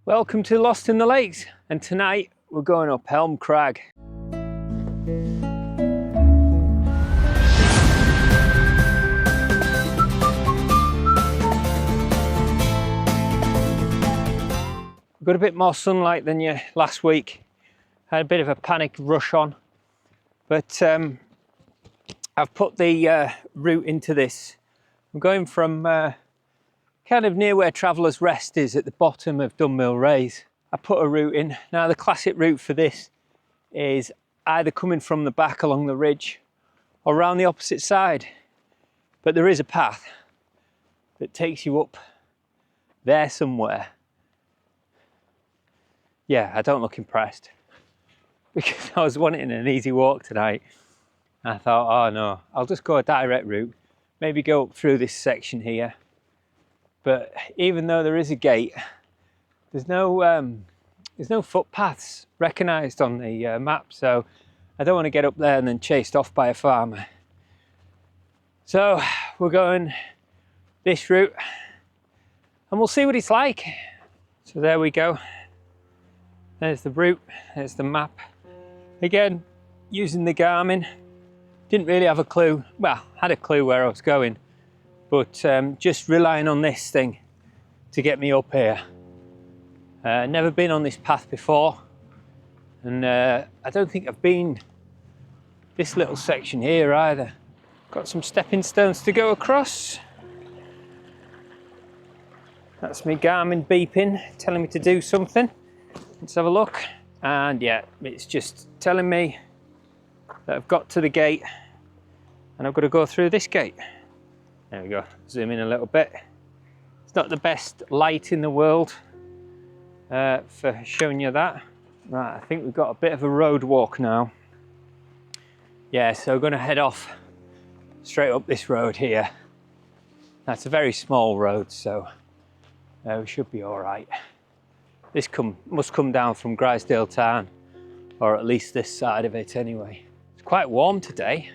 Welcome to Lost in the Lakes, and tonight we're going up Helm Crag. We've got a bit more sunlight than last week. Had a bit of a panic rush on, but I've put the route into this. I'm going from kind of near where Traveller's Rest is at the bottom of Dunmill Raise. I put a route in. Now the classic route for this is either coming from the back along the ridge or around the opposite side. But there is a path that takes you up there somewhere. Yeah, I don't look impressed because I was wanting an easy walk tonight. I thought, oh no, I'll just go a direct route, maybe go up through this section here. But even though there is a gate, there's no footpaths recognised on the map, so I don't want to get up there and then chased off by a farmer. So we're going this route and we'll see what it's like. So there we go. There's the route, there's the map. Again, using the Garmin. Didn't really have a clue, well, had a clue where I was going, but just relying on this thing to get me up here. Never been on this path before, and I don't think I've been this little section here either. Got some stepping stones to go across. That's my Garmin beeping, telling me to do something. Let's have a look. And yeah, it's just telling me that I've got to the gate and I've got to go through this gate. There we go, zoom in a little bit. It's not the best light in the world for showing you that. Right, I think we've got a bit of a road walk now. Yeah, so we're going to head off straight up this road here. That's a very small road, so we should be all right. This must come down from Grisdale town, or at least this side of it anyway. It's quite warm today.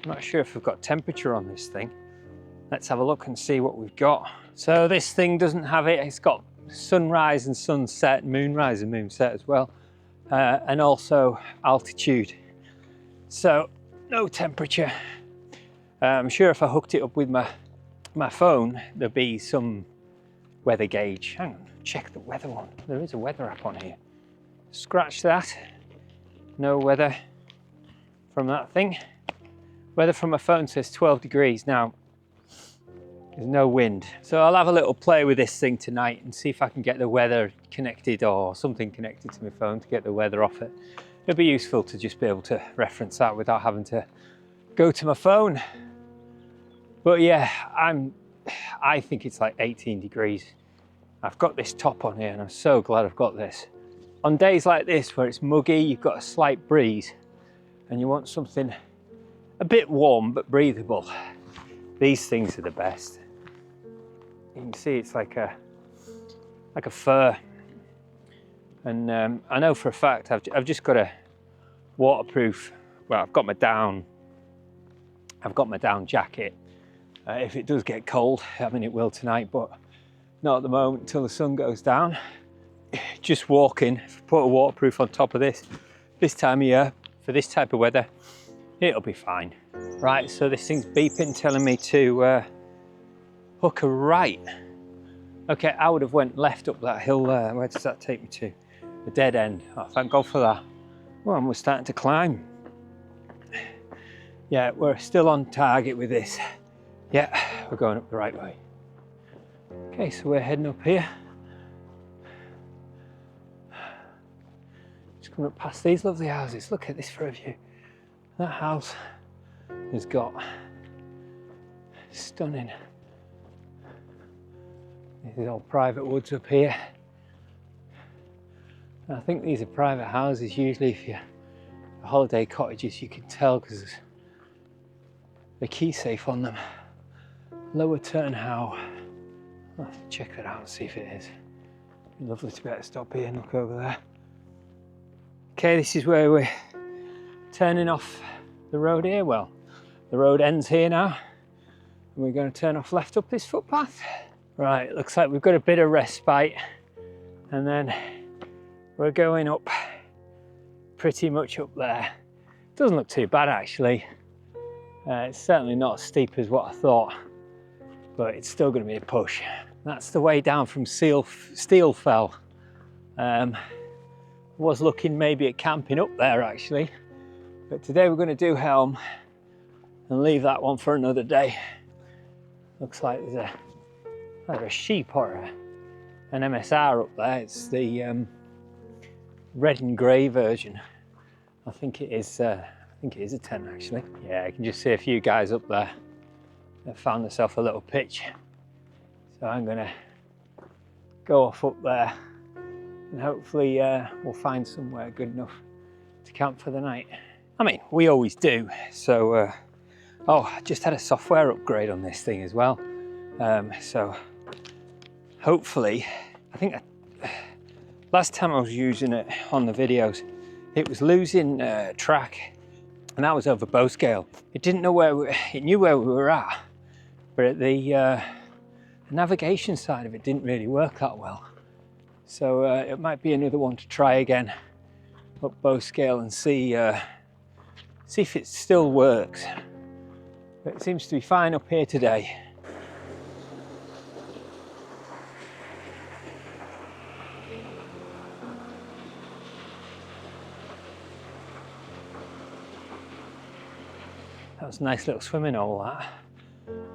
I'm not sure if we've got temperature on this thing. Let's have a look and see what we've got. So this thing doesn't have it. It's got sunrise and sunset, moonrise and moonset as well, and also altitude. So no temperature. I'm sure if I hooked it up with my phone, there'd be some weather gauge. Hang on, check the weather one. There is a weather app on here. Scratch that. No weather from that thing. Weather from my phone says 12 degrees. Now, there's no wind. So I'll have a little play with this thing tonight and see if I can get the weather connected or something connected to my phone to get the weather off it. It'll be useful to just be able to reference that without having to go to my phone. But yeah, I think it's like 18 degrees. I've got this top on here and I'm so glad I've got this. On days like this where it's muggy, you've got a slight breeze and you want something a bit warm but breathable, these things are the best. You can see it's like a fur, and I know for a fact I've just got a waterproof. Well, I've got my down jacket. If it does get cold, I mean it will tonight, but not at the moment until the sun goes down. Just walking, if I put a waterproof on top of this time of year for this type of weather, it'll be fine. Right, so this thing's beeping, telling me to hook a right. Okay, I would have went left up that hill there. Where does that take me to? The dead end. Oh, thank God for that. Well, and we're starting to climb. Yeah, we're still on target with this. Yeah, we're going up the right way. Okay, so we're heading up here. Just coming up past these lovely houses. Look at this for a view. That house has got stunning. This is all private woods up here. And I think these are private houses. Usually if you're holiday cottages, you can tell because there's the key safe on them. Lower Turnhow. I'll have to check that out and see if it is. It'd be lovely to be able to stop here and look over there. Okay, this is where we're turning off the road here. Well, the road ends here now. And we're going to turn off left up this footpath. Right, looks like we've got a bit of respite and then we're going up pretty much up there. Doesn't look too bad actually. It's certainly not as steep as what I thought, but it's still going to be a push. That's the way down from Steelfell. Was looking maybe at camping up there actually, but today we're going to do Helm and leave that one for another day. Looks like there's either a sheep or an MSR up there. It's the red and grey version. I think it is a tent actually. Yeah, I can just see a few guys up there that found themselves a little pitch. So I'm gonna go off up there and hopefully we'll find somewhere good enough to camp for the night. I mean, we always do. So, oh, I just had a software upgrade on this thing as well. So hopefully, I think last time I was using it on the videos, it was losing track, and that was over bow scale. It didn't know it knew where we were at, but at the navigation side of it didn't really work that well. So it might be another one to try again up bow scale and see if it still works. But it seems to be fine up here today. That was a nice little swimming hole, that,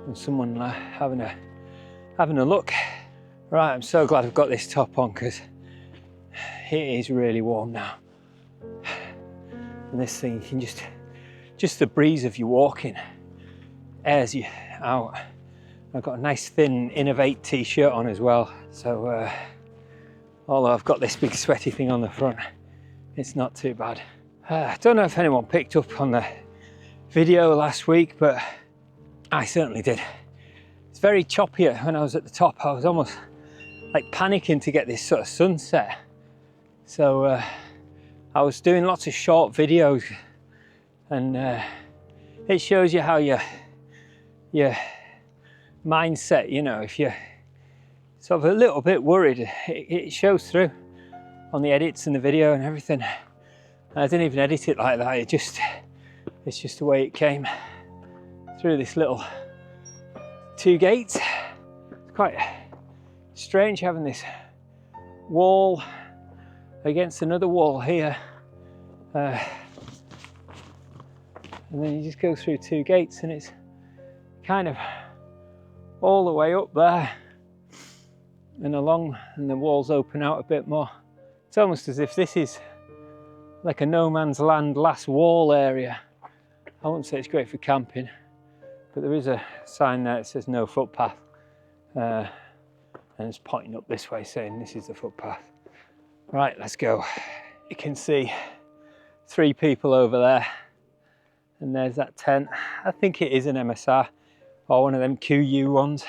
and someone having a look. Right, I'm so glad I've got this top on because it is really warm now. And this thing, you can just the breeze of you walking airs you out. I've got a nice thin Innovate t-shirt on as well, so although I've got this big sweaty thing on the front, it's not too bad. I don't know if anyone picked up on the video last week, but I certainly did. It's very choppy when I was at the top. I was almost like panicking to get this sort of sunset. So I was doing lots of short videos, and it shows you how your mindset, you know, if you're sort of a little bit worried, it shows through on the edits and the video and everything. I didn't even edit it like that. It's just the way it came through this little 2 gates. It's quite strange having this wall against another wall here, and then you just go through 2 gates and it's kind of all the way up there and along, and the walls open out a bit more. It's almost as if this is like a no man's land last wall area. I wouldn't say it's great for camping, but there is a sign there that says no footpath, and it's pointing up this way saying this is the footpath. Right, let's go. You can see 3 people over there, and there's that tent. I think it is an MSR or one of them QU ones.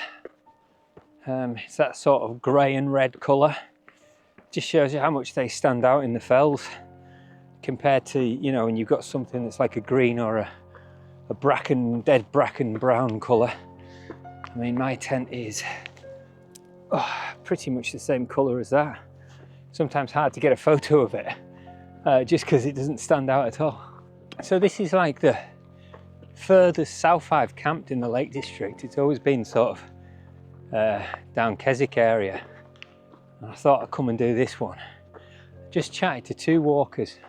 It's that sort of grey and red colour. Just shows you how much they stand out in the fells compared to, you know, when you've got something that's like a green or a dead bracken brown colour. I mean, my tent is pretty much the same colour as that. Sometimes hard to get a photo of it, just because it doesn't stand out at all. So this is like the furthest south I've camped in the Lake District. It's always been sort of down Keswick area. And I thought I'd come and do this one. Just chatted to 2 walkers,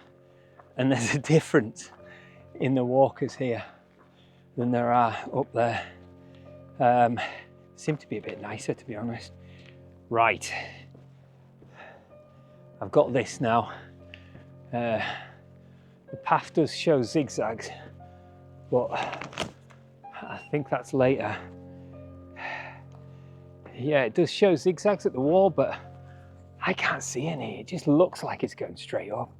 and there's a difference in the walkers here than there are up there. Seem to be a bit nicer, to be honest. Right, I've got this now. The path does show zigzags, but I think that's later. Yeah, it does show zigzags at the wall, but I can't see any. It just looks like it's going straight up.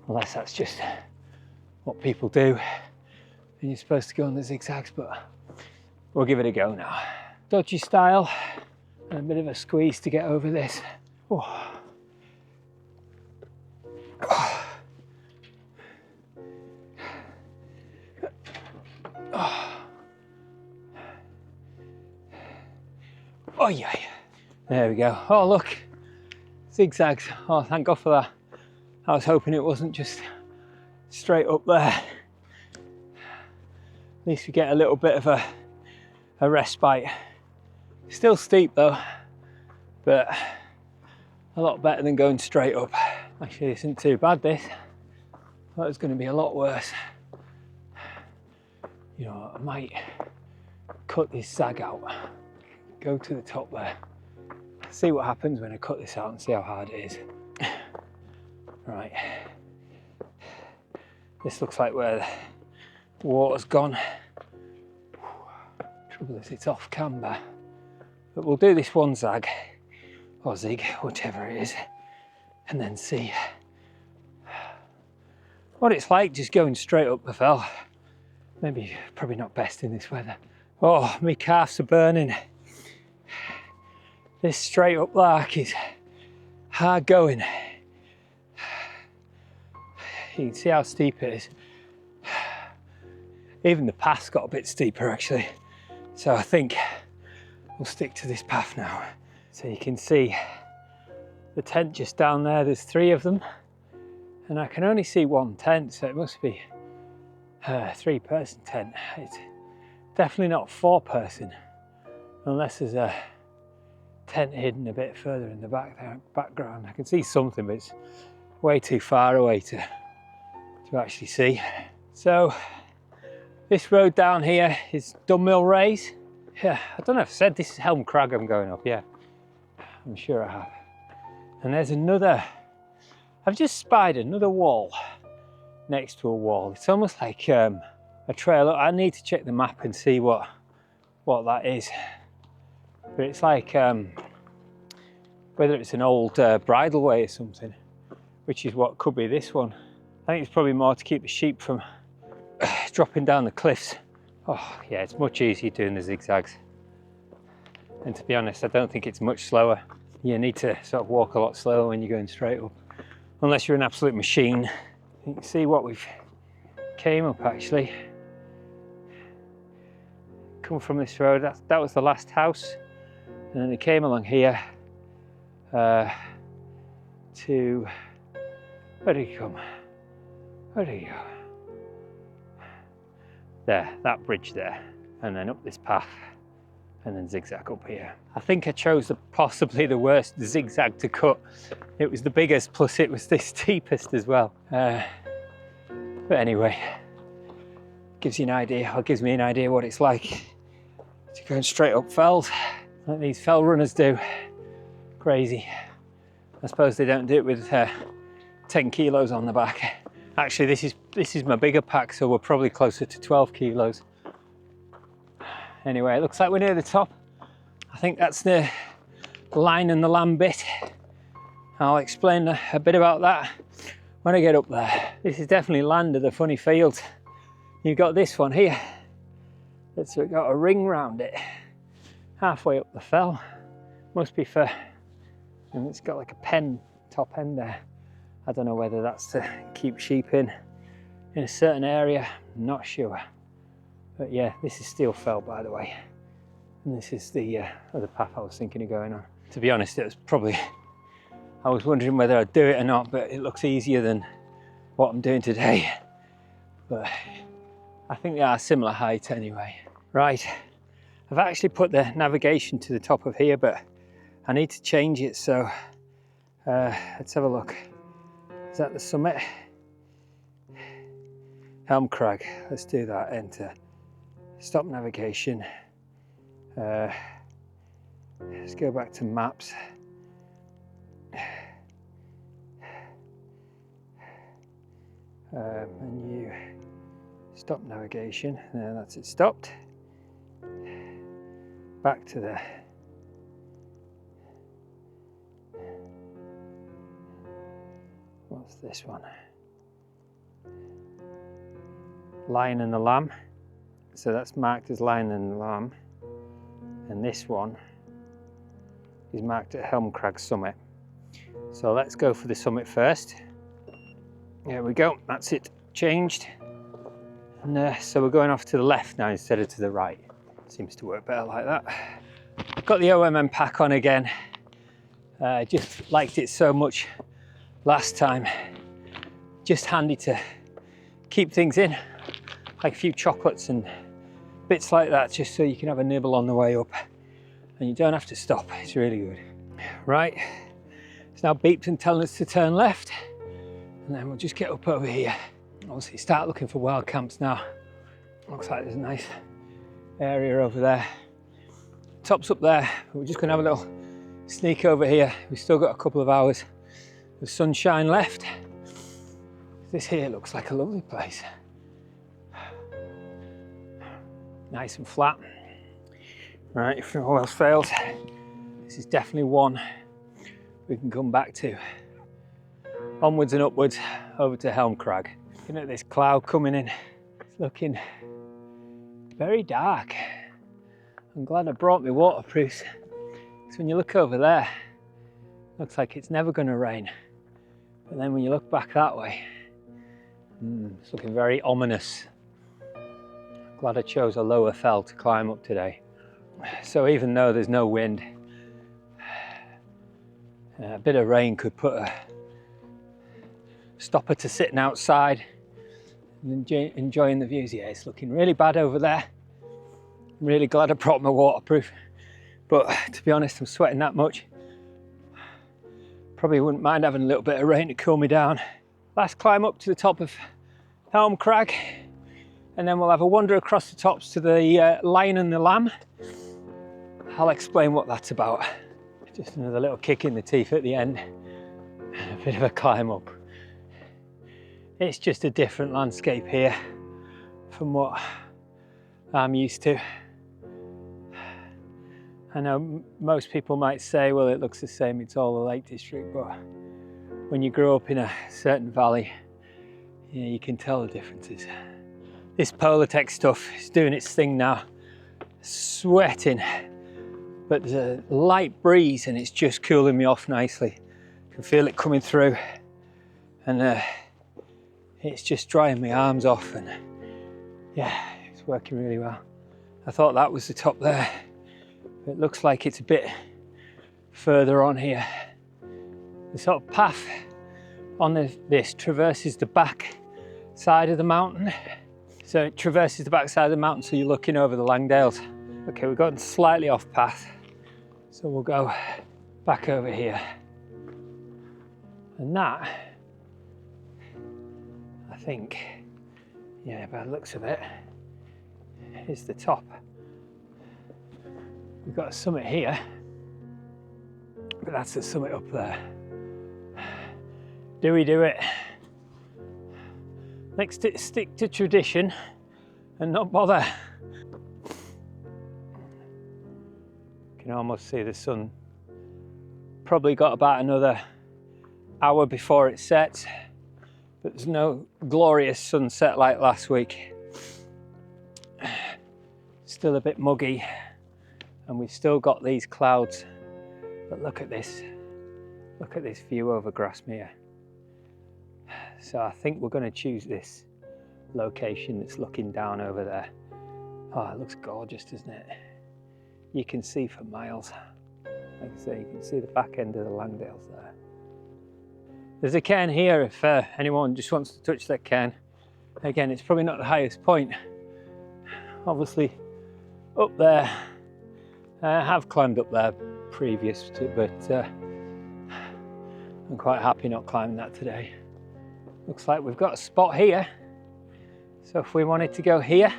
Unless that's just what people do and you're supposed to go on the zigzags, but we'll give it a go now. Dodgy style and a bit of a squeeze to get over this. Oh. Oh yeah. There we go. Oh look, zigzags. Oh, thank God for that. I was hoping it wasn't just straight up there. At least we get a little bit of a respite. Still steep though, but a lot better than going straight up. Actually, this isn't too bad, this. I thought it was going to be a lot worse. You know, I might cut this zag out, go to the top there, see what happens when I cut this out and see how hard it is. Right, this looks like where the water's gone. Trouble is it's off camber, but we'll do this one zag or zig, whichever it is, and then see what it's like just going straight up the fell. Maybe probably not best in this weather. Oh, my calves are burning. This straight up lark is hard going. You can see how steep it is. Even the path's got a bit steeper actually. So I think we'll stick to this path now. So you can see the tent just down there, there's 3 of them. And I can only see 1 tent, so it must be a 3-person tent. It's definitely not 4-person, unless there's a tent hidden a bit further in the background. I can see something, but it's way too far away to actually see. So this road down here is Dunmill Raise. Yeah, I don't know if I said this is Helm Crag I'm going up, yeah. I'm sure I have. And there's another, I've just spied another wall next to a wall. It's almost like a trail. I need to check the map and see what that is. But it's like, whether it's an old bridleway or something, which is what could be this one. I think it's probably more to keep the sheep from dropping down the cliffs. Oh yeah, it's much easier doing the zigzags. And to be honest, I don't think it's much slower. You need to sort of walk a lot slower when you're going straight up, unless you're an absolute machine. You can see what we've came up actually. Come from this road, that was the last house. And then they came along here to, where did he come? Where did he go? There, that bridge there. And then up this path. And then zigzag up here. I think I chose possibly the worst zigzag to cut. It was the biggest, plus it was the steepest as well. But anyway, gives you an idea, or gives me an idea what it's like to going straight up fells, like these fell runners do. Crazy. I suppose they don't do it with 10 kilos on the back. Actually, this is my bigger pack, so we're probably closer to 12 kilos. Anyway, it looks like we're near the top. I think that's the line and the lamb bit. I'll explain a bit about that when I get up there. This is definitely land of the funny fields. You've got this one here that's got a ring round it, halfway up the fell. Must be for, and it's got like a pen top end there. I don't know whether that's to keep sheep in a certain area, I'm not sure. But yeah, this is steel fell, by the way. And this is the other path I was thinking of going on. To be honest, it was probably, I was wondering whether I'd do it or not, but it looks easier than what I'm doing today. But I think they are similar height anyway. Right, I've actually put the navigation to the top of here, but I need to change it, so let's have a look. Is that the summit? Helm Crag, let's do that, enter. Stop navigation. Let's go back to maps. Menu, stop navigation, and that's it stopped. Back to the what's this one? Lion and the Lamb. So that's marked as Lion and the Lamb. And this one is marked at Helm Crag Summit. So let's go for the summit first. There we go, that's it changed. And so we're going off to the left now instead of to the right. Seems to work better like that. Got the OMM pack on again. I just liked it so much last time. Just handy to keep things in, like a few chocolates and bits like that, just so you can have a nibble on the way up and you don't have to stop. It's really good. Right, it's now beeped and telling us to turn left, and then we'll just get up over here. Obviously start looking for wild camps now. Looks like there's a nice area over there. Top's up there. We're just gonna have a little sneak over here. We've still got a couple of hours of sunshine left. This here looks like a lovely place. Nice and flat. Right, if all else fails, this is definitely one we can come back to. Onwards and upwards over to Helm crag. Looking at this cloud coming in, it's looking very dark. I'm glad I brought my waterproofs, because when you look over there, it looks like it's never going to rain. But then when you look back that way, it's looking very ominous. Glad I chose a lower fell to climb up today. So even though there's no wind, a bit of rain could put a stopper to sitting outside and enjoying the views. Yeah, it's looking really bad over there. I'm really glad I brought my waterproof, but to be honest, I'm sweating that much. Probably wouldn't mind having a little bit of rain to cool me down. Last climb up to the top of Helm crag, and then we'll have a wander across the tops to the Lion and the Lamb. I'll explain what that's about. Just another little kick in the teeth at the end, a bit of a climb up. It's just a different landscape here from what I'm used to. I know most people might say, well, it looks the same, it's all the Lake District, but when you grow up in a certain valley, you can tell the differences. This Polartec stuff is doing its thing now. Sweating, but there's a light breeze and it's just cooling me off nicely. I can feel it coming through, and it's just drying my arms off, and yeah, it's working really well. I thought that was the top there. It looks like it's a bit further on here. The sort of path on this traverses the back side of the mountain. So it traverses the back side of the mountain, so you're looking over the Langdales. Okay, we've gotten slightly off path, so we'll go back over here. And that, I think, yeah, by the looks of it, is the top. We've got a summit here, but that's the summit up there. Do we do it? Let's stick to tradition and not bother. You can almost see the sun. Probably got about another hour before it sets, but there's no glorious sunset like last week. Still a bit muggy, and we've still got these clouds. But look at this view over Grasmere. So I think we're going to choose this location that's looking down over there. Oh, it looks gorgeous, doesn't it? You can see for miles. Like I say, you can see the back end of the Langdales there. There's a cairn here if anyone just wants to touch that cairn. Again, it's probably not the highest point. Obviously, up there, I have climbed up there previous to, but I'm quite happy not climbing that today. Looks like we've got a spot here. So if we wanted to go here,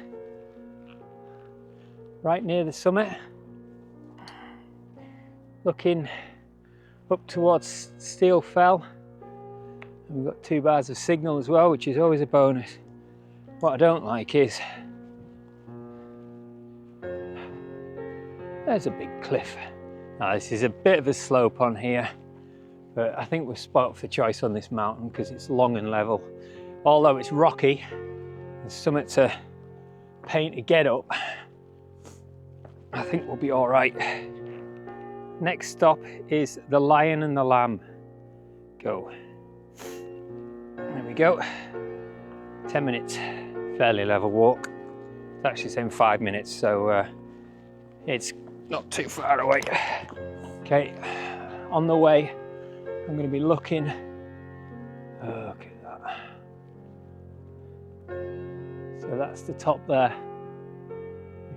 right near the summit, looking up towards Steel Fell, and we've got 2 bars of signal as well, which is always a bonus. What I don't like is there's a big cliff. Now this is a bit of a slope on here, but I think we're spot for choice on this mountain because it's long and level. Although it's rocky, there's something to paint to get up. I think we'll be all right. Next stop is the Lion and the Lamb. Go. There we go. 10 minutes, fairly level walk. It's actually saying 5 minutes, so it's not too far away. Okay, on the way, I'm going to be looking. Oh, look at that. So that's the top there.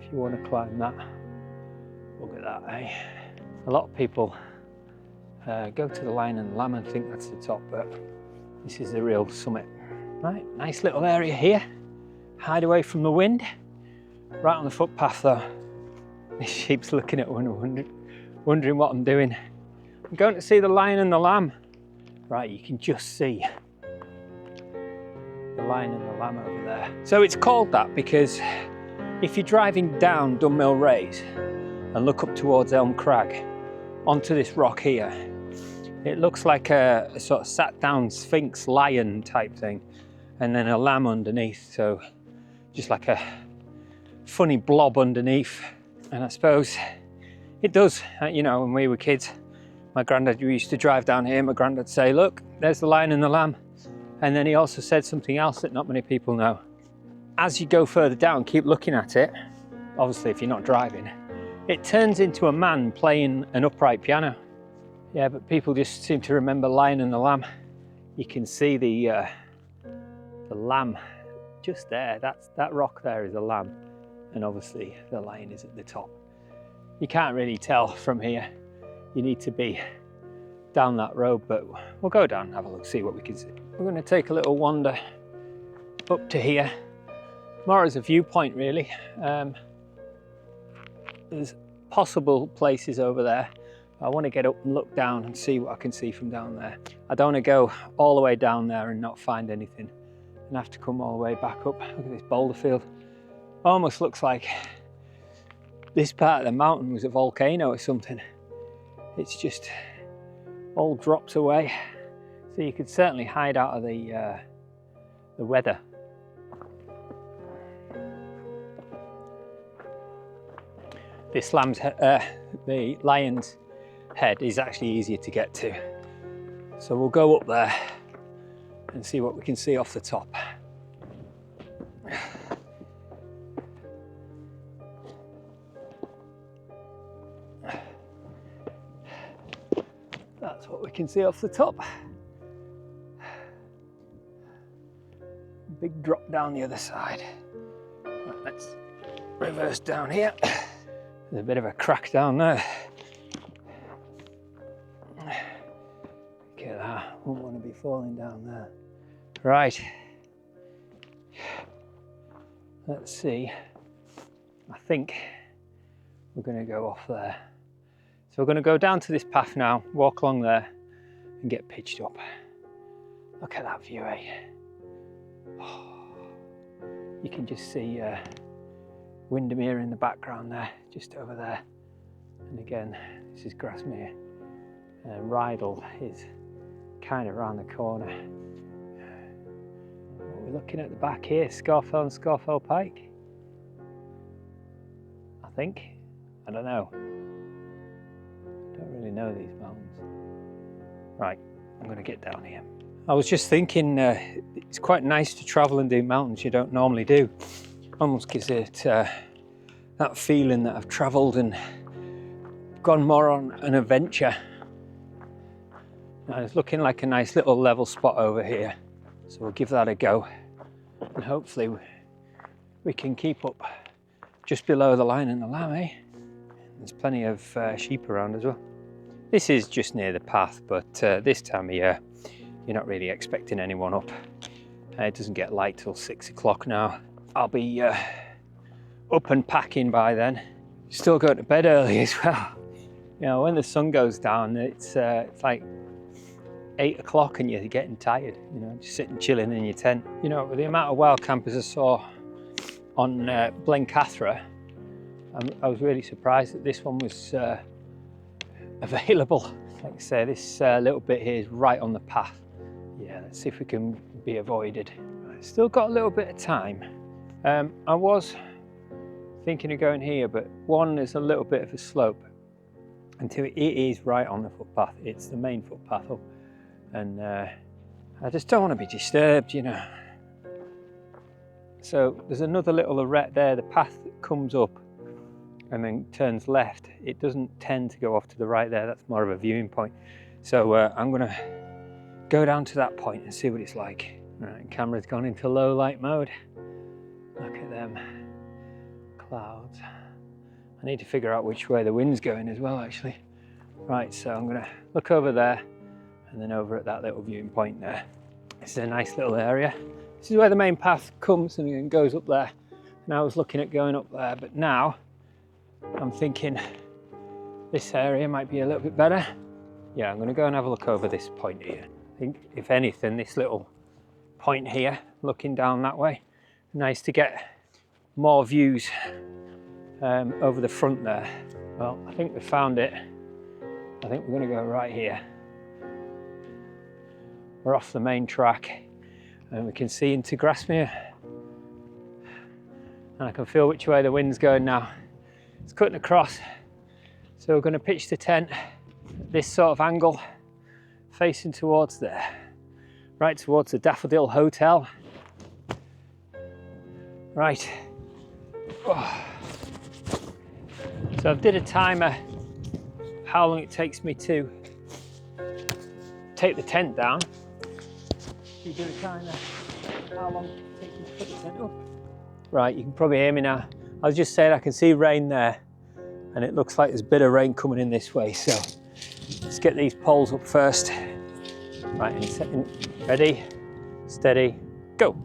If you want to climb that, look at that, eh? A lot of people go to the Lion and the Lamb and think that's the top, but this is the real summit. Right, nice little area here. Hide away from the wind. Right on the footpath though. This sheep's looking at one, wondering what I'm doing. I'm going to see the Lion and the Lamb. Right, you can just see the Lion and the Lamb over there. So it's called that because if you're driving down Dunmill Raise and look up towards Helm Crag onto this rock here, it looks like a sort of sat down sphinx lion type thing, and then a lamb underneath, so just like a funny blob underneath. And I suppose it does, you know, when we were kids, my granddad used to drive down here, my granddad would say, look, there's the Lion and the Lamb. And then he also said something else that not many people know. As you go further down, keep looking at it, obviously if you're not driving, it turns into a man playing an upright piano. Yeah, but people just seem to remember Lion and the Lamb. You can see the lamb just there. That rock there is a lamb, and obviously the lion is at the top. You can't really tell from here. You need to be down that road, but we'll go down and have a look, see what we can see. We're going to take a little wander up to here, more as a viewpoint really. There's possible places over there. I want to get up and look down and see what I can see from down there. I don't want to go all the way down there and not find anything and have to come all the way back up. Look at this boulder field. Almost looks like this part of the mountain was a volcano or something. It's just all dropped away. So you could certainly hide out of the weather. This the lion's head is actually easier to get to. So we'll go up there and see what we can see off the top. That's what we can see off the top. Big drop down the other side. Right, let's reverse down here. There's a bit of a crack down there. Look at that, wouldn't want to be falling down there. Right, let's see. I think we're going to go off there. So we're going to go down to this path now, walk along there and get pitched up. Look at that view, eh? Oh, you can just see Windermere in the background there, just over there. And again, this is Grasmere. And Rydal is kind of around the corner. What we're looking at the back here, Scafell and Scafell Pike. I think. I don't know. I don't really know these mountains. Right, I'm going to get down here. I was just thinking it's quite nice to travel and do mountains you don't normally do. Almost gives it that feeling that I've travelled and gone more on an adventure. Now, it's looking like a nice little level spot over here, so we'll give that a go and hopefully we can keep up just below the Lion and the Lamb, eh? There's plenty of sheep around as well. This is just near the path, but this time of year you're not really expecting anyone up. It doesn't get light till 6 o'clock now. I'll be up and packing by then. Still going to bed early as well. You know, when the sun goes down, it's like 8 o'clock and you're getting tired, you know, just sitting chilling in your tent. You know, with the amount of wild campers I saw on Blencathra, I was really surprised that this one was available. Like I say, this little bit here is right on the path. Yeah, let's see if we can be avoided. Still got a little bit of time. I was thinking of going here, but one, is a little bit of a slope, and two, it is right on the footpath. It's the main footpath up, and I just don't want to be disturbed, you know. So there's another little arête there, the path that comes up and then turns left, it doesn't tend to go off to the right there. That's more of a viewing point. So I'm gonna go down to that point and see what it's like. Right, camera's gone into low light mode. Look at them clouds. I need to figure out which way the wind's going as well, actually. Right, so I'm gonna look over there and then over at that little viewing point there. This is a nice little area. This is where the main path comes and goes up there. And I was looking at going up there, but now I'm thinking this area might be a little bit better. Yeah, I'm gonna go and have a look over this point here. I think, if anything, this little point here, looking down that way, nice to get more views over the front there. Well, I think we found it. I think we're gonna go right here. We're off the main track and we can see into Grasmere. And I can feel which way the wind's going now. It's cutting across. So we're gonna pitch the tent at this sort of angle, facing towards there, right towards the Daffodil Hotel. Right. Oh. So I've did a timer how long it takes me to take the tent down. You do a timer how long it takes me to put the tent up. Right, you can probably hear me now. I was just saying I can see rain there and it looks like there's a bit of rain coming in this way, so let's get these poles up first. Right, in second, ready, steady, go.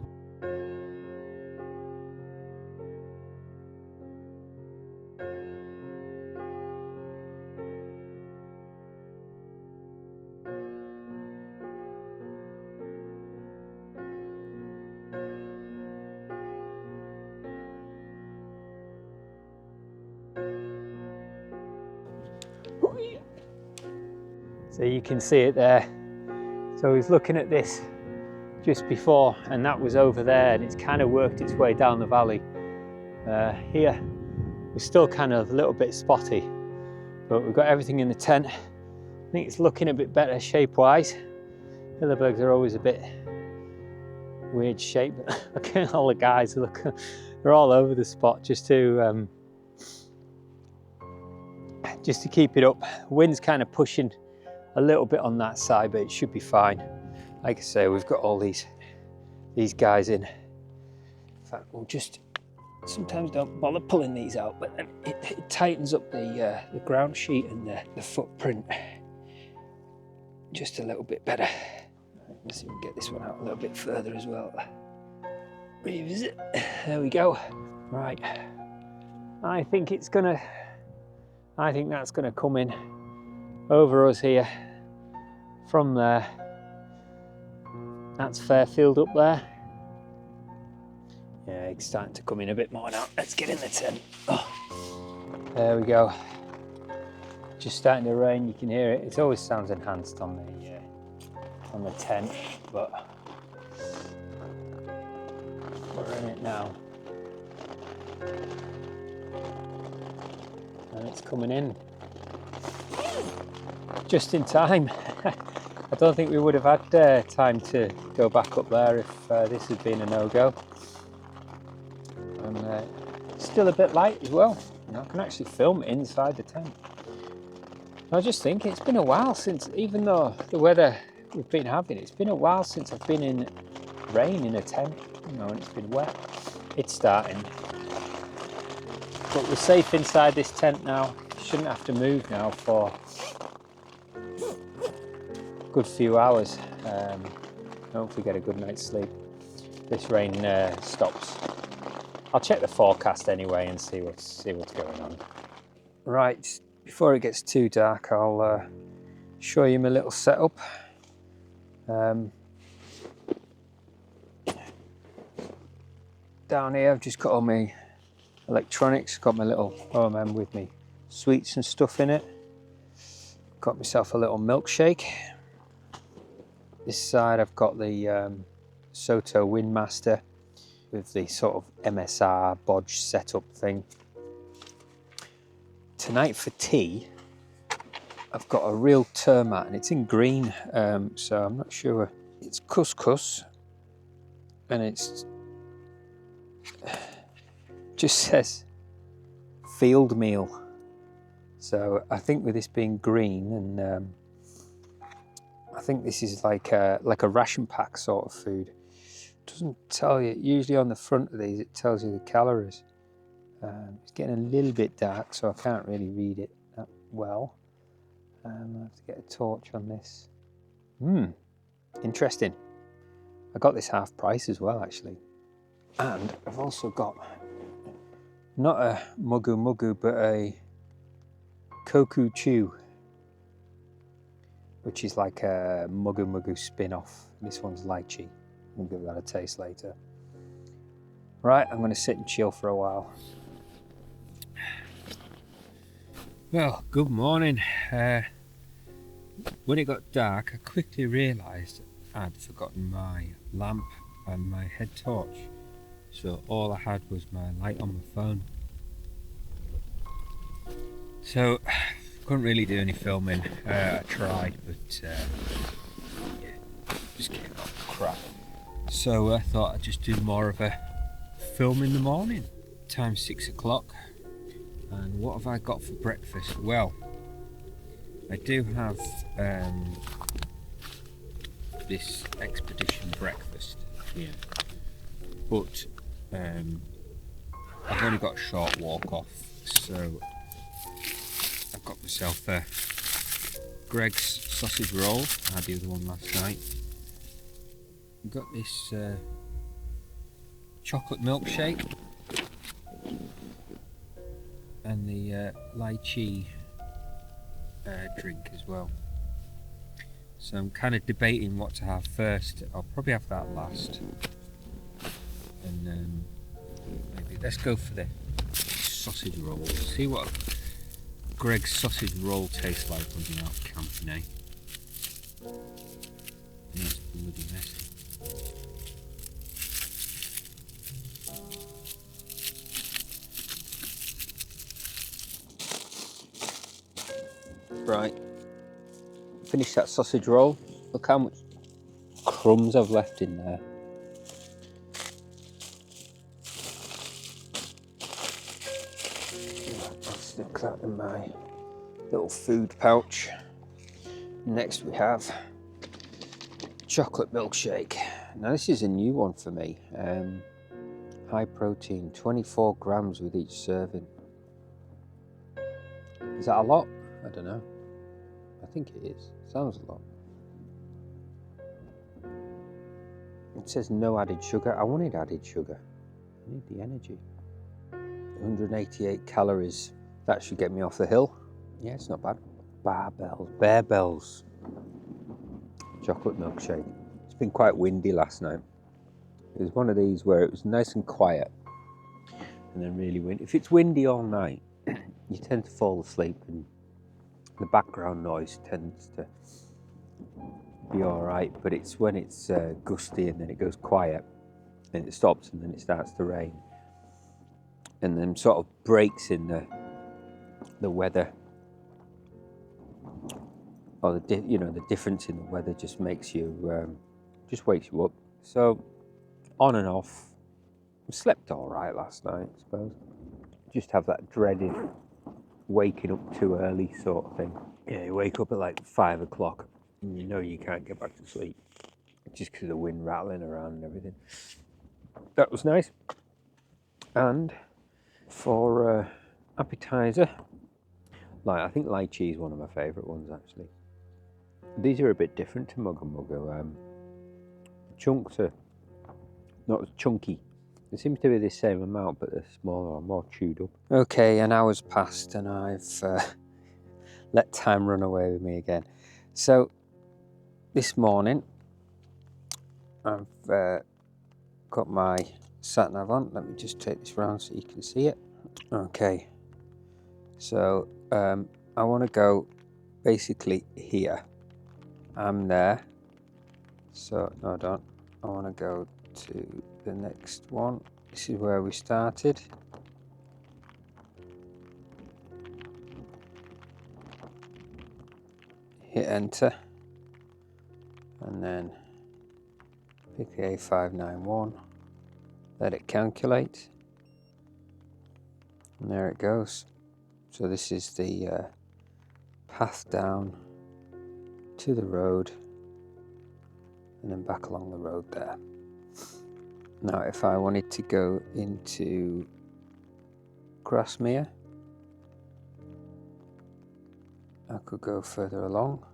So you can see it there. So I was looking at this just before and that was over there and it's kind of worked its way down the valley. Here we're still kind of a little bit spotty, but we've got everything in the tent. I think it's looking a bit better shape-wise. Hillebergs are always a bit weird shape. Look at all the guys, look, they're all over the spot just to keep it up. Wind's kind of pushing a little bit on that side, but it should be fine. Like I say, we've got all these guys in. In fact, we'll just sometimes don't bother pulling these out, but then it tightens up the ground sheet and the footprint just a little bit better. Let's see if we can get this one out a little bit further as well. Revisit. There we go. Right. I think that's gonna come in over us here from there. That's Fairfield up there. Yeah, it's starting to come in a bit more now. Let's get in the tent. Oh, there we go. Just starting to rain, you can hear it. It always sounds enhanced on the tent, but we're in it now. And it's coming in. Just in time. I don't think we would have had time to go back up there if this had been a no-go. And it's still a bit light as well. You know, I can actually film it inside the tent. I just think it's been a while since, even though the weather we've been having, it's been a while since I've been in rain in a tent, you know, and it's been wet. It's starting. But we're safe inside this tent now. Shouldn't have to move now for a good few hours. Hopefully get a good night's sleep. This rain stops. I'll check the forecast anyway and see what's going on. Right, before it gets too dark, I'll show you my little setup. Down here I've just got all my electronics, got my little OMM with me sweets and stuff in it. Got myself a little milkshake. This side I've got the Soto Windmaster with the sort of MSR bodge setup thing. Tonight for tea I've got a real Thermarest and it's in green, so I'm not sure. It's couscous and it's just says field meal. So I think with this being green, and I think this is like a ration pack sort of food. It doesn't tell you, usually on the front of these it tells you the calories. It's getting a little bit dark, so I can't really read it that well. I have to get a torch on this. Interesting. I got this half price as well, actually. And I've also got not a mugu mugu, but a koku chew, which is like a mugu mugu spin-off. This one's lychee. We'll give that a taste later. Right, I'm going to sit and chill for a while. Well, good morning. When it got dark, I quickly realised I'd forgotten my lamp and my head torch. So all I had was my light on my phone. So couldn't really do any filming. I tried, but yeah, just came out crap. So I thought I'd just do more of a film in the morning. Time's 6 o'clock. And what have I got for breakfast? Well, I do have this expedition breakfast here, but I've only got a short walk off, so I've got myself a Greg's sausage roll. I had the other one last night. I've got this chocolate milkshake and the lychee drink as well. So I'm kind of debating what to have first. I'll probably have that last. And maybe let's go for the sausage roll. See what Greg's sausage roll tastes like when you're out camping, eh? That's bloody messy. Right, finish that sausage roll. Look how much crumbs I've left in there. I'll stick that in my little food pouch. Next we have chocolate milkshake. Now this is a new one for me. High protein, 24 grams with each serving. Is that a lot? I don't know. I think it is. Sounds a lot. It says no added sugar. I wanted added sugar. I need the energy. 188 calories. That should get me off the hill. Yeah, it's not bad. Bear bells. Chocolate milkshake. It's been quite windy last night. It was one of these where it was nice and quiet and then really windy. If it's windy all night, you tend to fall asleep and the background noise tends to be all right, but it's when it's gusty and then it goes quiet and it stops and then it starts to rain and then sort of breaks in the weather, or the difference in the weather just makes you just wakes you up. So on and off. I slept all right last night, I suppose. Just have that dreaded waking up too early sort of thing. Yeah, you wake up at like 5 o'clock and you know you can't get back to sleep just because of the wind rattling around and everything. That was nice. And for appetizer, I think lychee is one of my favourite ones actually. These are a bit different to Mugga Mugga. Chunks are not as chunky. It seems to be the same amount, but they're smaller or more chewed up. Okay, an hour's passed and I've let time run away with me again. So this morning I've got my sat nav on. Let me just take this round so you can see it. Okay, so I want to go basically here. I'm there. So no, I don't. I want to go to the next one. This is where we started. Hit enter and then pick the A591, let it calculate, and there it goes. So this is the path down to the road and then back along the road there. Now if I wanted to go into Grasmere, I could go further along,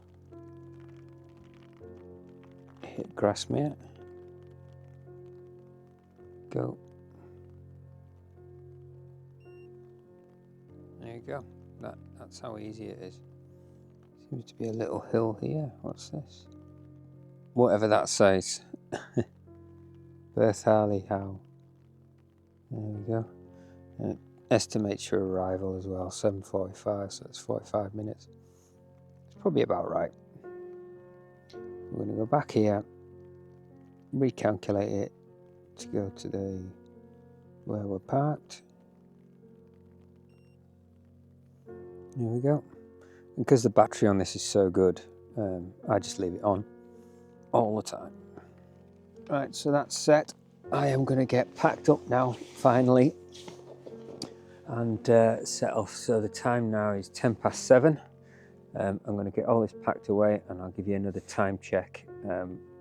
hit Grasmere, go. There you go. That's how easy it is. Seems to be a little hill here. What's this? Whatever that says. Berth Harley Howe. There we go. And it estimates your arrival as well, 7:45, so it's 45 minutes. It's probably about right. We're going to go back here, recalculate it to go to the where we're parked. There we go. And because the battery on this is so good, I just leave it on all the time. Right, so that's set. I am going to get packed up now, finally, and set off. So the time now is 7:10. I'm going to get all this packed away, and I'll give you another time check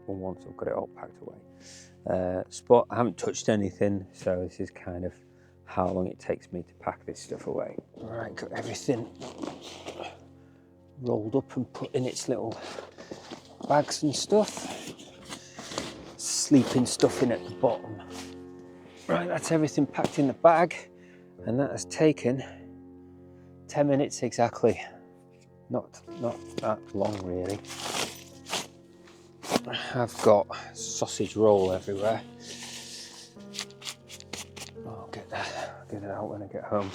once I've got it all packed away. Spot, I haven't touched anything, so this is kind of how long it takes me to pack this stuff away. All right, got everything rolled up and put in its little bags and stuff. Sleeping stuff in at the bottom. Right, that's everything packed in the bag, and that has taken 10 minutes exactly. Not that long really. I've got sausage roll everywhere. I'll get it out when I get home.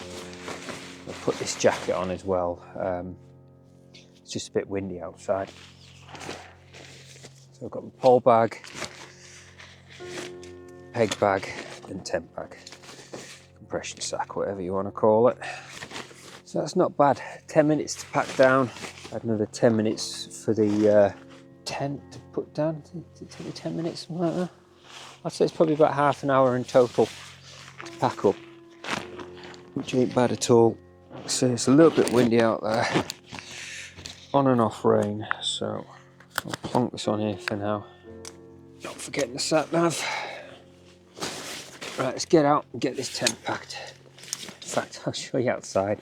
I'll put this jacket on as well. It's just a bit windy outside. So I've got my pole bag, peg bag and tent bag, compression sack, whatever you want to call it. So that's not bad. 10 minutes to pack down. Add another 10 minutes for the tent to put down. Did it take me 10 minutes, something like that? I'd say it's probably about half an hour in total to pack up, which ain't bad at all. So it's a little bit windy out there, on and off rain, so I'll plonk this on here for now. Not forgetting the sat nav. Right, let's get out and get this tent packed. In fact, I'll show you outside.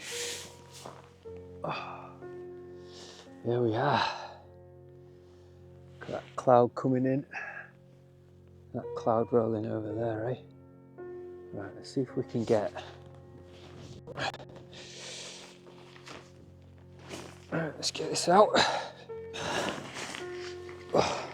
Oh, here we are. Look at that cloud coming in. That cloud rolling over there, eh? Right, let's see if we can get. Right, let's get this out. Oh.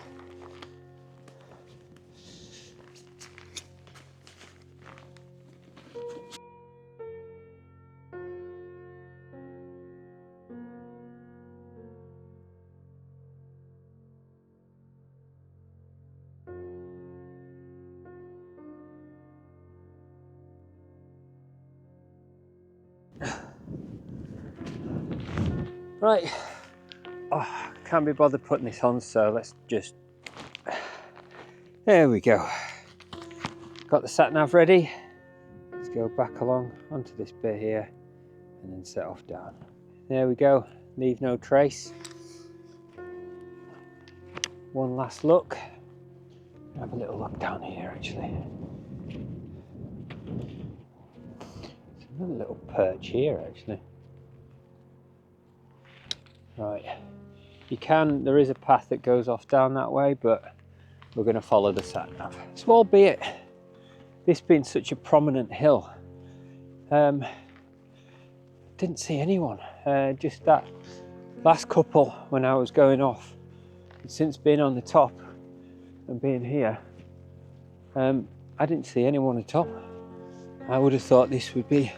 Right, oh, can't be bothered putting this on, so let's just, there we go. Got the sat nav ready. Let's go back along onto this bit here and then set off down. There we go, leave no trace. One last look. Have a little look down here actually. There's another little perch here actually. Right, there is a path that goes off down that way, but we're going to follow the sat nav. So albeit this being such a prominent hill, didn't see anyone. Just that last couple when I was going off. And since being on the top and being here, I didn't see anyone at all. I would have thought this would be,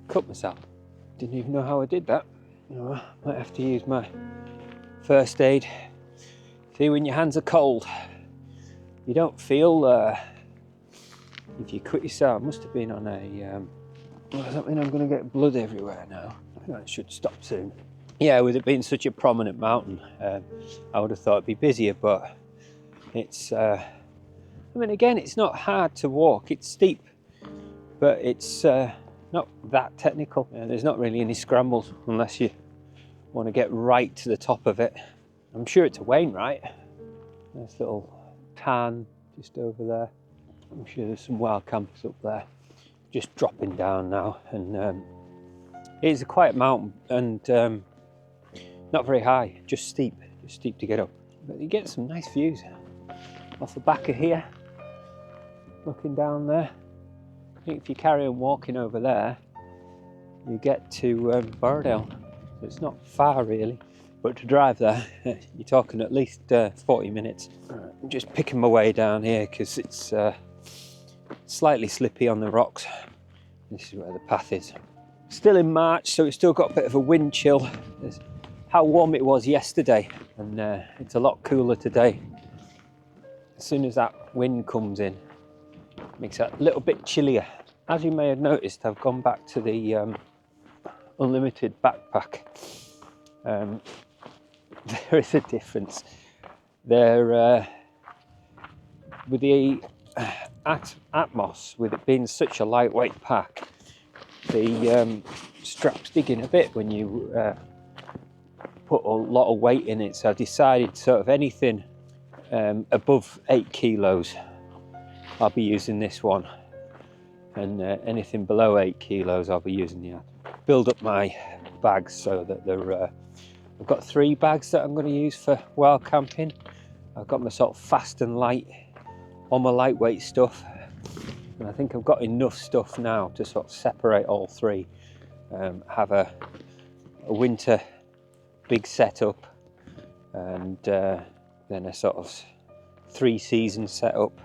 cut myself. Didn't even know how I did that. Oh, might have to use my first aid. See, when your hands are cold, you don't feel, if you cut yourself, I must have been on a, does that mean I'm going to get blood everywhere now? I think I should stop soon. Yeah, with it being such a prominent mountain, I would have thought it'd be busier, but it's, I mean, again, it's not hard to walk, it's steep. but it's not that technical. There's not really any scrambles unless you want to get right to the top of it. I'm sure it's a Wainwright. Nice little tan just over there. I'm sure there's some wild campers up there. Just dropping down now, and it is a quiet mountain and not very high, just steep to get up. But you get some nice views off the back of here, looking down there. I think if you carry on walking over there, you get to Borrowdale. It's not far really, but to drive there, you're talking at least 40 minutes. I'm just picking my way down here because it's slightly slippy on the rocks. This is where the path is. Still in March, so it's still got a bit of a wind chill. There's how warm it was yesterday, and it's a lot cooler today. As soon as that wind comes in, it makes it a little bit chillier. As you may have noticed, I've gone back to the unlimited backpack. There is a difference. There, with the Atmos, with it being such a lightweight pack, the straps dig in a bit when you put a lot of weight in it. So I decided sort of anything above 8 kilos, I'll be using this one, and anything below 8 kilos, I'll be using the Atmos. Build up my bags so that they're. I've got 3 bags that I'm going to use for wild camping. I've got my sort of fast and light, all my lightweight stuff, and I think I've got enough stuff now to sort of separate all 3. Have a winter big setup, and then a sort of 3-season setup.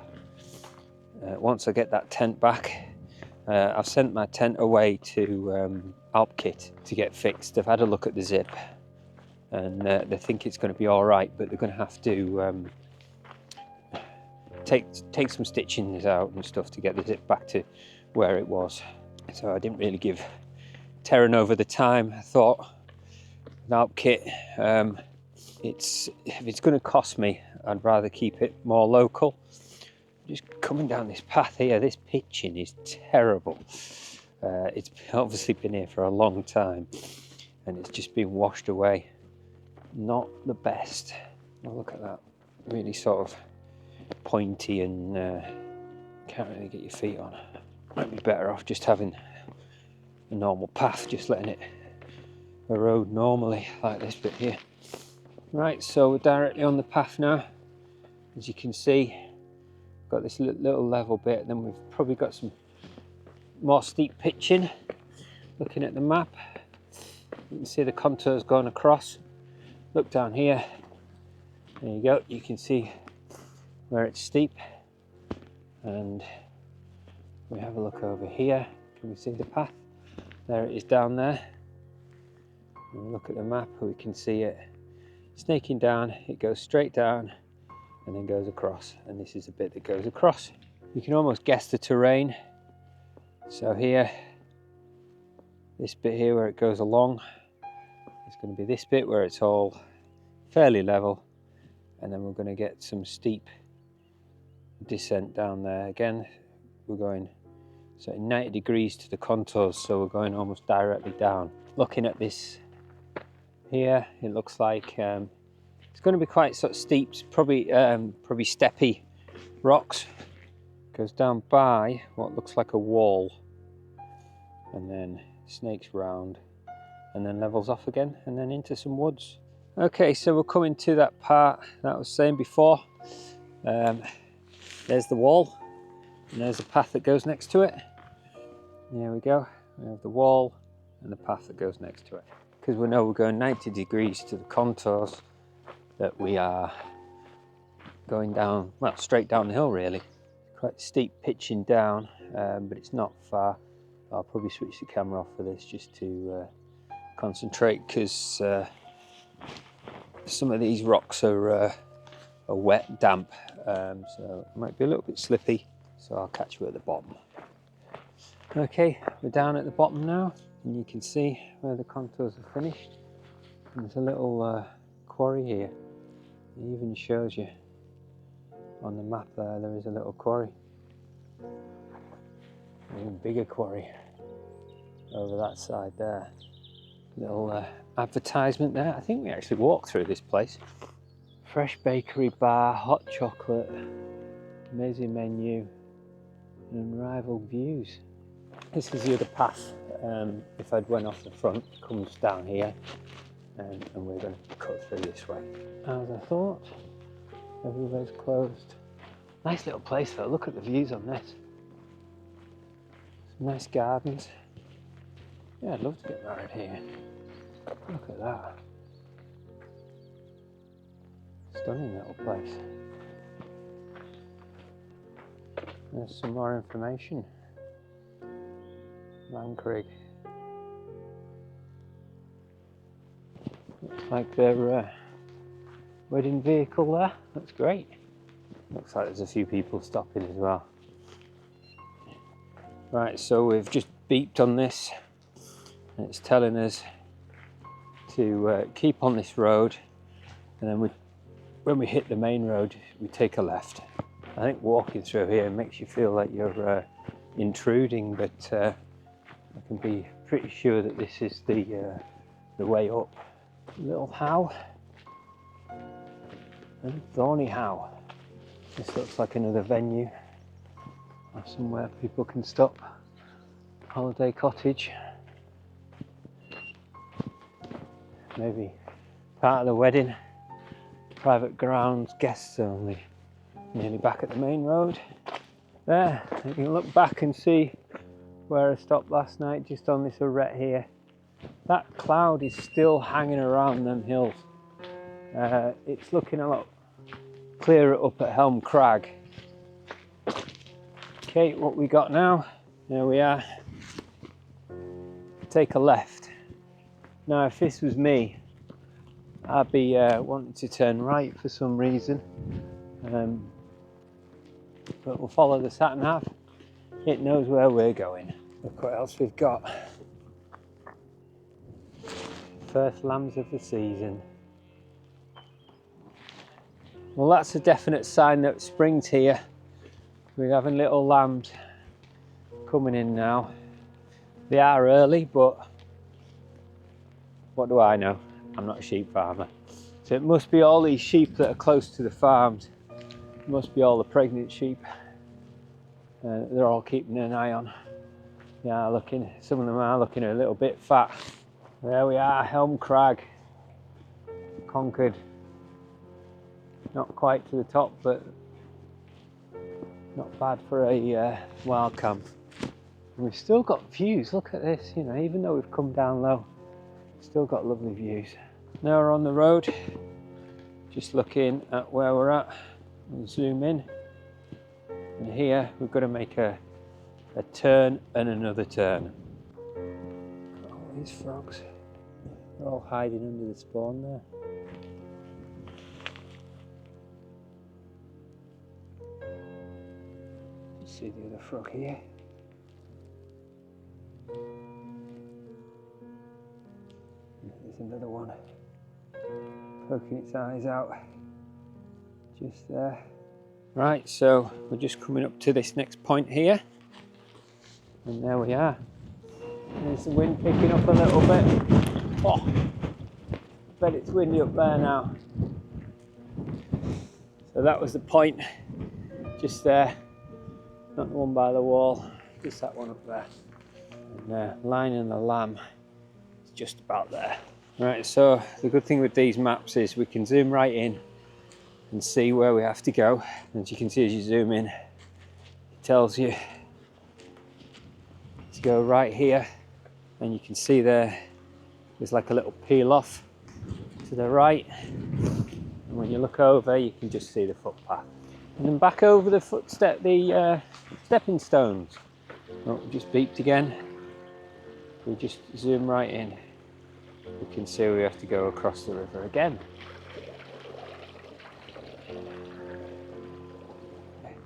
Once I get that tent back, I've sent my tent away to Alpkit to get fixed. They've had a look at the zip, and they think it's going to be all right, but they're going to have to take some stitchings out and stuff to get the zip back to where it was. So I didn't really give Terran over the time. I thought an Alpkit, if it's going to cost me, I'd rather keep it more local. Just coming down this path here, this pitching is terrible. It's obviously been here for a long time, and it's just been washed away. Not the best. Oh, look at that. Really sort of pointy, and can't really get your feet on. Might be better off just having a normal path, just letting it erode normally, like this bit here. Right, so we're directly on the path now. As you can see, got this little level bit, then we've probably got some more steep pitching. Looking at the map, you can see the contours going across. Look down here, there you go, you can see where it's steep, and we have a look over here. Can we see the path? There it is down there. And look at the map, we can see it snaking down. It goes straight down and then goes across, and this is the bit that goes across. You can almost guess the terrain. So here, this bit here where it goes along, it's going to be this bit where it's all fairly level, and then we're going to get some steep descent down there. Again, we're going so 90 degrees to the contours, so we're going almost directly down. Looking at this here, it looks like it's going to be quite sort of steep, probably steppy rocks. Goes down by what looks like a wall, and then snakes round, and then levels off again, and then into some woods. Okay, so we're coming to that part that I was saying before. There's the wall, and there's a path that goes next to it. There we go. We have the wall and the path that goes next to it. Because we know we're going 90 degrees to the contours, that we are going down, well, straight down the hill really. Quite steep pitching down, but it's not far. I'll probably switch the camera off for this just to concentrate, because some of these rocks are wet, damp, so it might be a little bit slippy, so I'll catch you at the bottom. Okay, we're down at the bottom now, and you can see where the contours are finished. There's a little quarry here. It even shows you on the map there is a little quarry. Even bigger quarry over that side there. Little advertisement there. I think we actually walked through this place. Fresh bakery bar, hot chocolate, amazing menu, and unrivaled views. This is the other path. If I'd went off the front, it comes down here, and we're going to cut through this way. As I thought, everywhere's closed. Nice little place though. Look at the views on this. Some nice gardens. Yeah, I'd love to get married here. Look at that. Stunning little place. There's some more information. Crag. Looks like their wedding vehicle there. That's great. Looks like there's a few people stopping as well. Right, so we've just beeped on this. And it's telling us to keep on this road, and then when we hit the main road, we take a left. I think walking through here makes you feel like you're intruding, but I can be pretty sure that this is the way up. Little How and Thorny How. This looks like another venue or somewhere people can stop. Holiday cottage. Maybe part of the wedding. Private grounds, guests only. Nearly back at the main road. There, you can look back and see where I stopped last night, just on this arete here. That cloud is still hanging around them hills. It's looking a lot clearer up at Helm crag. Okay, what we got now? There we are. Take a left. Now, if this was me, I'd be wanting to turn right for some reason. But we'll follow the sat nav. It knows where we're going. Look what else we've got. First lambs of the season. Well, that's a definite sign that spring's here. We're having little lambs coming in now. They are early, but what do I know? I'm not a sheep farmer. So it must be all these sheep that are close to the farms. It must be all the pregnant sheep. They're all keeping an eye on. Yeah, some of them are looking a little bit fat. There we are, Helm crag. Conquered. Not quite to the top, but not bad for a wild camp. And we've still got views. Look at this, you know, even though we've come down low, still got lovely views. Now we're on the road, just looking at where we're at. We'll zoom in, and here we've got to make a turn and another turn. All these frogs, they're all hiding under the spawn there. You see the other frog here. There's another one poking its eyes out just there. Right, so we're just coming up to this next point here, and there we are. There's the wind picking up a little bit. Oh, I bet it's windy up there now. So that was the point, just there, not the one by the wall, just that one up there. And the Lion and the Lamb is just about there. Right, so the good thing with these maps is we can zoom right in and see where we have to go. And as you can see, as you zoom in, it tells you to go right here, and you can see there's like a little peel off to the right, and when you look over you can just see the footpath, and then back over the stepping stones. Oh, just beeped again. We just zoom right in, we can see we have to go across the river again.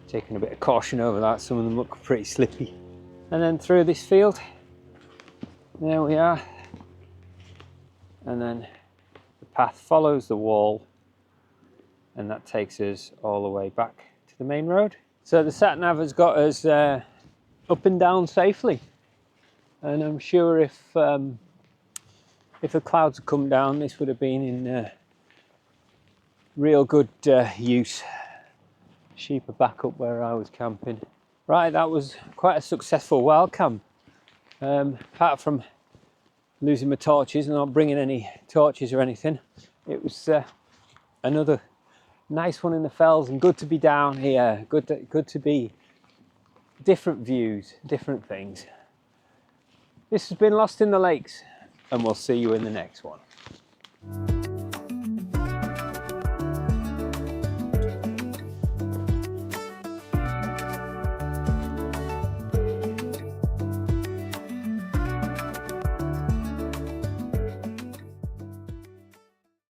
Taking a bit of caution over that, some of them look pretty slippy. And then through this field, there we are. And then the path follows the wall, and that takes us all the way back to the main road. So the sat nav has got us up and down safely. And I'm sure if the clouds had come down, this would have been in real good use. Sheep are back up where I was camping. Right, that was quite a successful wild camp. Apart from losing my torches and not bringing any torches or anything, it was another nice one in the fells, and good to be down here. Good to be different views, different things. This has been Lost in the Lakes, and we'll see you in the next one.